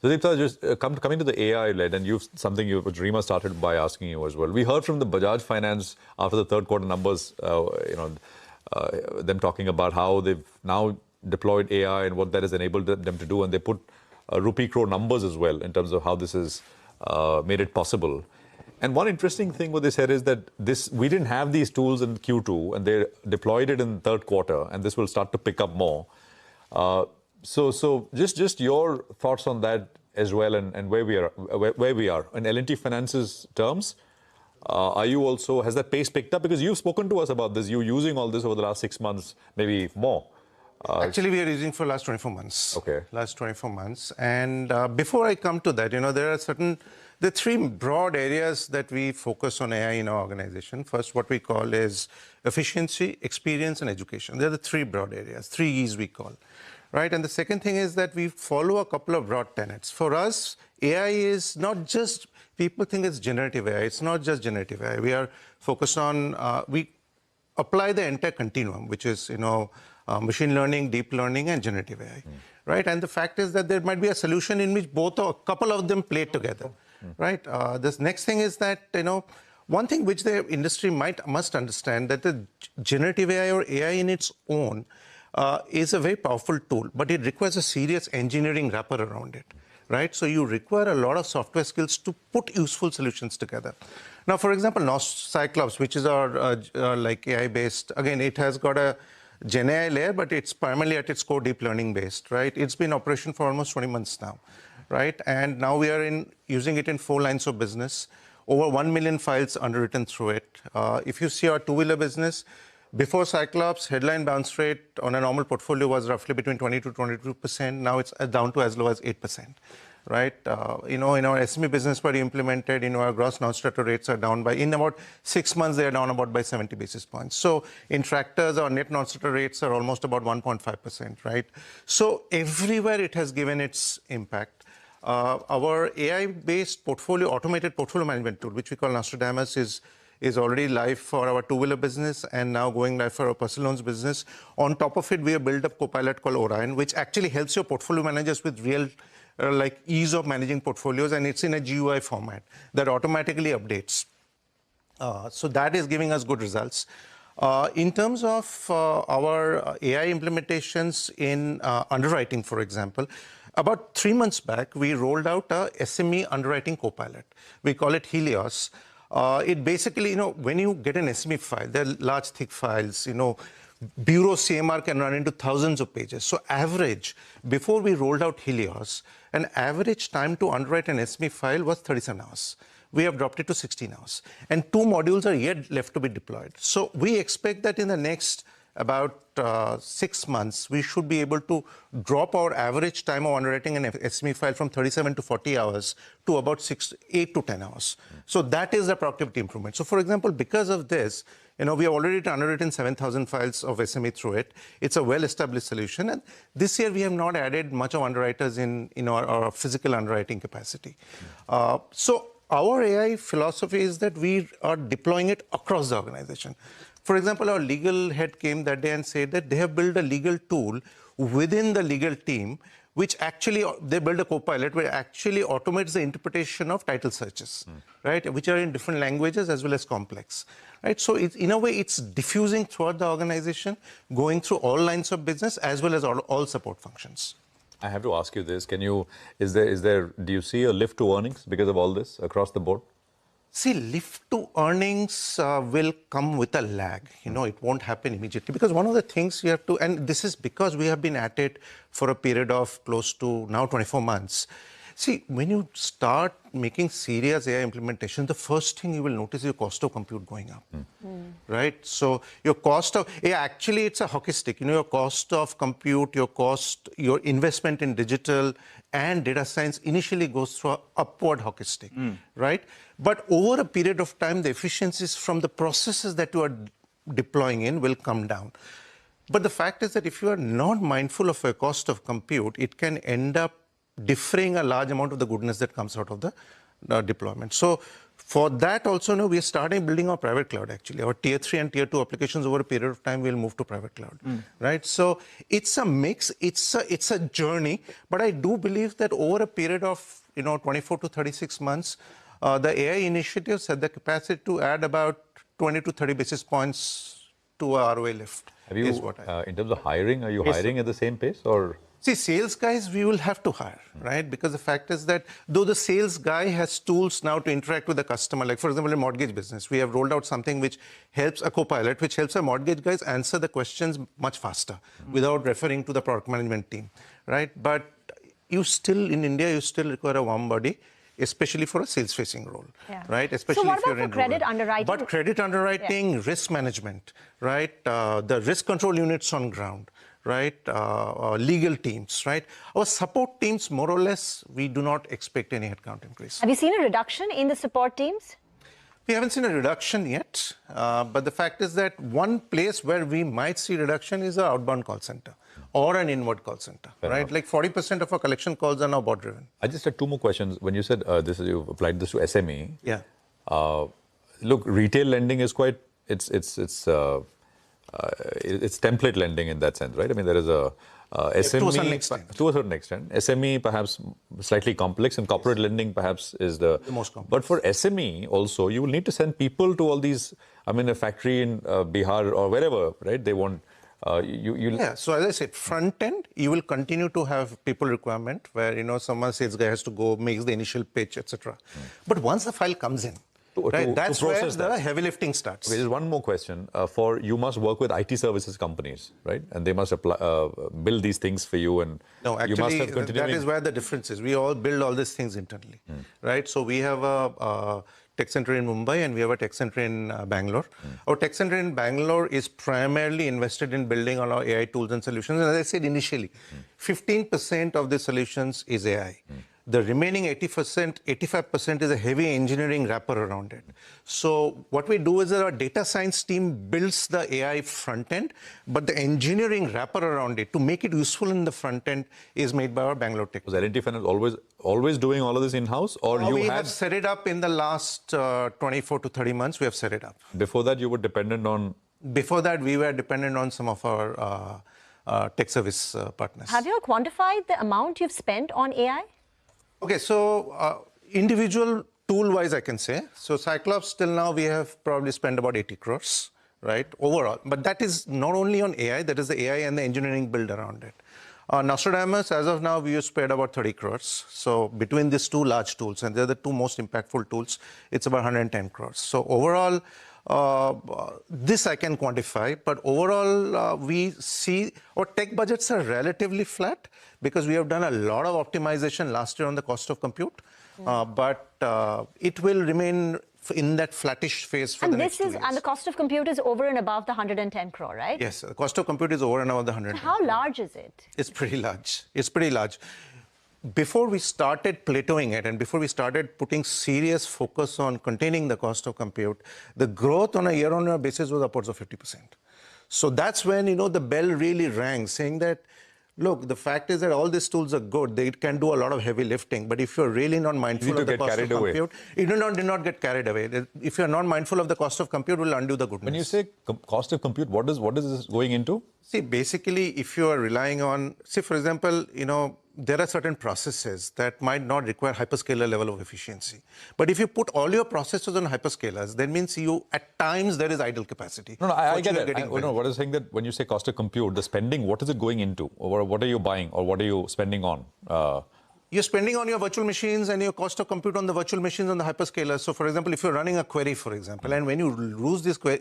Sudipta, just coming to the AI-led, and something which Reema started by asking you as well. We heard from the Bajaj Finance after the third quarter numbers, them talking about how they've now deployed AI and what that has enabled them to do, and they put rupee crore numbers as well in terms of how this has made it possible. And one interesting thing what they said is that we didn't have these tools in Q2, and they deployed it in the third quarter, and this will start to pick up more. So just your thoughts on that as well, and where we are in L&T Finance's terms. Has that pace picked up? Because you've spoken to us about this, you using all this over the last 6 months, maybe more. Actually, we are using for last 24 months. Okay. Last 24 months. And before I come to that, there are three broad areas that we focus on AI in our organization. First, what we call is efficiency, experience, and education. They're the three broad areas, 3 E's we call. Right? And the second thing is that we follow a couple of broad tenets. For us, AI is not just, people think it's generative AI. It's not just generative AI. We are focused on, we apply the entire continuum, which is, machine learning, deep learning, and generative AI. Right? And the fact is that there might be a solution in which both or a couple of them play together. Right? This next thing is that, one thing which the industry must understand, that the generative AI or AI in its own is a very powerful tool, but it requires a serious engineering wrapper around it, right? So you require a lot of software skills to put useful solutions together. Now, for example, Cyclops, which is our like AI-based, again, it has got a Gen AI layer, but it's primarily at its core deep learning based, right? It's been in operation for almost 20 months now, right? And now we are using it in 4 lines of business, over 1 million files underwritten through it. If you see our two-wheeler business, before Cyclops, headline bounce rate on a normal portfolio was roughly between 20 to 22%. Now it's down to as low as 8%, right? In our SME business where we implemented, our gross non-starter rates are down by, in about 6 months, they are down about by 70 basis points. So in tractors, our net non-starter rates are almost about 1.5%, right? So everywhere it has given its impact. Our AI-based automated portfolio management tool, which we call Nostradamus, is already live for our two-wheeler business and now going live for our personal loans business. On top of it, we have built a copilot called Orion, which actually helps your portfolio managers with real ease of managing portfolios, and it's in a GUI format that automatically updates. So that is giving us good results. In terms of our AI implementations in underwriting, for example, about 3 months back, we rolled out a SME underwriting copilot. We call it Helios. It basically, when you get an SME file, they're large, thick files, Bureau CMR can run into thousands of pages. So average, before we rolled out Helios, an average time to underwrite an SME file was 37 hours. We have dropped it to 16 hours. And 2 modules are yet left to be deployed. So we expect that in the next about 6 months, we should be able to drop our average time of underwriting an SME file from 37 to 40 hours to about 8 to 10 hours. So that is a productivity improvement. So for example, because of this, we have already underwritten 7,000 files of SME through it. It's a well-established solution. And this year, we have not added much of underwriters in our physical underwriting capacity. So our AI philosophy is that we are deploying it across the organization. For example, our legal head came that day and said that they have built a legal tool within the legal team, which actually, they built a copilot which actually automates the interpretation of title searches, right? Which are in different languages as well as complex, right? So in a way, it's diffusing throughout the organization, going through all lines of business as well as all support functions. I have to ask you this. Do you see a lift to earnings because of all this across the board? See, lift to earnings will come with a lag. It won't happen immediately. Because one of the things you have to, and this is because we have been at it for a period of close to now 24 months. See, when you start making serious AI implementation, the first thing you will notice is your cost of compute going up, right? So your cost of, actually it's a hockey stick. Your cost of compute, your investment in digital and data science initially goes through an upward hockey stick, right? But over a period of time, the efficiencies from the processes that you are deploying in will come down. But the fact is that if you are not mindful of a cost of compute, it can end up defraying a large amount of the goodness that comes out of deployment. So for that also, we are starting building our private cloud, actually. Our tier 3 and tier 2 applications over a period of time will move to private cloud, right? So it's a mix, it's a journey, but I do believe that over a period of 24 to 36 months, the AI initiatives had the capacity to add about 20 to 30 basis points to our ROA lift. Have you, in terms of hiring, are you hiring at the same pace or? See, sales guys, we will have to hire, right? Because the fact is that though the sales guy has tools now to interact with the customer, like for example, in mortgage business, we have rolled out something which helps a co-pilot, which helps our mortgage guys answer the questions much faster without referring to the product management team, right? But you still, in India, you still require a warm body, especially for a sales-facing role, right? Especially so what if you're about in credit underwriting? But credit underwriting, risk management, right? The risk control units on ground, right? Legal teams, right? Our support teams, more or less, we do not expect any headcount increase. Have you seen a reduction in the support teams? We haven't seen a reduction yet, but the fact is that one place where we might see reduction is an outbound call center or an inward call center, right? Like 40% of our collection calls are now bot-driven. I just had two more questions. When you said you've applied this to SME. Yeah. Look, retail lending is quite, it's template lending in that sense, right? I mean, there is a SME to a certain extent. To a certain extent. SME perhaps slightly complex, and corporate lending perhaps is the most complex. But for SME also, you will need to send people to all these, I mean, a factory in Bihar or wherever, right? They want, Yeah, so as I said, front end, you will continue to have people requirement where, someone sales guy has to go, makes the initial pitch, etc. But once the file comes in, that's where the heavy lifting starts. Okay, there's one more question. You must work with IT services companies, right? And they must apply, build these things for you. And no, actually, you must have continuing... that is where the difference is. We all build all these things internally, right? So we have a tech center in Mumbai and we have a tech center in Bangalore. Our tech center in Bangalore is primarily invested in building on our AI tools and solutions. And as I said initially, 15% of the solutions is AI. The remaining 85% is a heavy engineering wrapper around it. So what we do is that our data science team builds the AI front end, but the engineering wrapper around it to make it useful in the front end is made by our Bangalore tech. Was L&T Finance always doing all of this in-house, or we have set it up in the last 24 to 30 months. We have set it up. Before that, you were dependent on? Before that, we were dependent on some of our tech service partners. Have you quantified the amount you've spent on AI? Okay, so individual tool-wise, I can say. So Cyclops, till now, we have probably spent about 80 crores, right, overall. But that is not only on AI, that is the AI and the engineering build around it. Nostradamus, as of now, we have spent about 30 crores. So between these two large tools, and they're the two most impactful tools, it's about 110 crores. So overall, this I can quantify, but overall, we see our tech budgets are relatively flat because we have done a lot of optimization last year on the cost of compute, but it will remain in that flattish phase for the next 2 years. And the cost of compute is over and above the 110 crore, right? Yes, the cost of compute is over and above the 110 crore. How large is it? It's pretty large. It's pretty large. Before we started plateauing it and before we started putting serious focus on containing the cost of compute, the growth on a year-on-year basis was upwards of 50%. So that's when, the bell really rang, saying that, look, the fact is that all these tools are good. They can do a lot of heavy lifting. But if you're really not mindful of the cost of compute, you do not get carried away. If you're not mindful of the cost of compute, it will undo the goodness. When you say cost of compute, what is this going into? See, basically, if you are relying on, say, for example, there are certain processes that might not require hyperscaler level of efficiency. But if you put all your processes on hyperscalers, that means at times there is idle capacity. No, I get it. What I was saying that when you say cost of compute, the spending, what is it going into? Or what are you buying? Or what are you spending on? You're spending on your virtual machines and your cost of compute on the virtual machines on the hyperscalers. So, for example, if you're running a query, for example, and when you lose this query,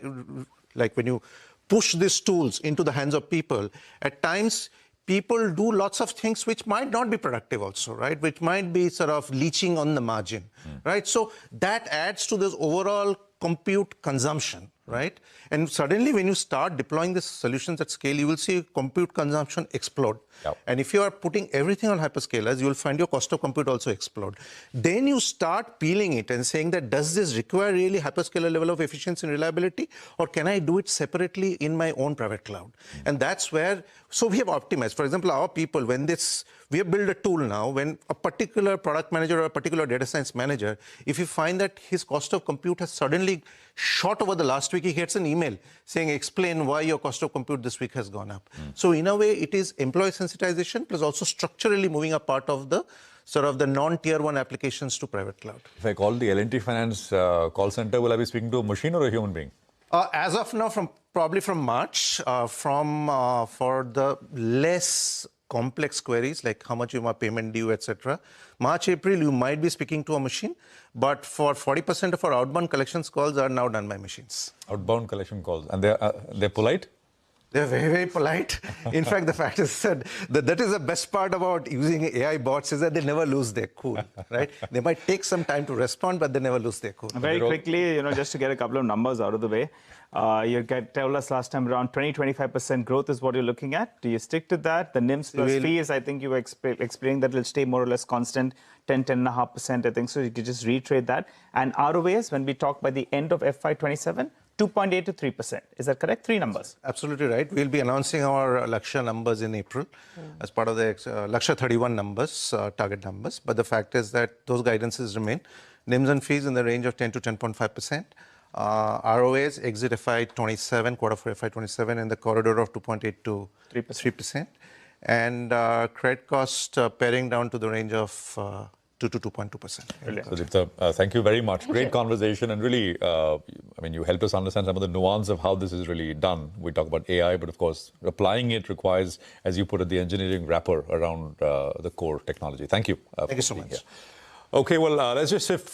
like when you push these tools into the hands of people, at times people do lots of things which might not be productive also, right? Which might be sort of leaching on the margin, right? So that adds to this overall compute consumption, right? And suddenly when you start deploying these solutions at scale, you will see compute consumption explode. Yep. And if you are putting everything on hyperscalers, you will find your cost of compute also explode. Then you start peeling it and saying that, does this require really hyperscaler level of efficiency and reliability? Or can I do it separately in my own private cloud? And that's where So we have optimized. For example, our people, we have built a tool now, when a particular product manager or a particular data science manager, if you find that his cost of compute has suddenly shot over the last week, he gets an email saying, explain why your cost of compute this week has gone up. So in a way, it is employee sensitization plus also structurally moving a part of the sort of the non-tier 1 applications to private cloud. If I call the L&T Finance call center, will I be speaking to a machine or a human being? As of now, probably from March, for the less complex queries like how much you my payment due, etc. March, April, you might be speaking to a machine, but for 40% of our outbound collections calls are now done by machines. Outbound collection calls, and they're polite. They're very, very polite. In fact, the fact is that is the best part about using AI bots is that they never lose their cool, right? They might take some time to respond, but they never lose their cool. Very quickly, just to get a couple of numbers out of the way, you told us last time around 20-25% growth is what you're looking at. Do you stick to that? The NIMs plus fees, I think you were explaining that will stay more or less constant, 10-10.5%, I think. So you could just retrade that. And ROAs, when we talk by the end of FY27, 2.8 to 3%. Is that correct? 3 numbers. Absolutely right. We'll be announcing our Lakshya numbers in April as part of the Lakshya 31 numbers, target numbers. But the fact is that those guidances remain. NIMs and fees in the range of 10 to 10.5%. ROAs exit FY27, quarter for FY27 in the corridor of 2.8 to 3%. And credit cost paring down to the range of 2 to 2.2%. Sudipta, thank you very much. Great conversation, and really, you helped us understand some of the nuance of how this is really done. We talk about AI, but of course, applying it requires, as you put it, the engineering wrapper around the core technology. Thank you. Thank you so much. Okay, well, let's just shift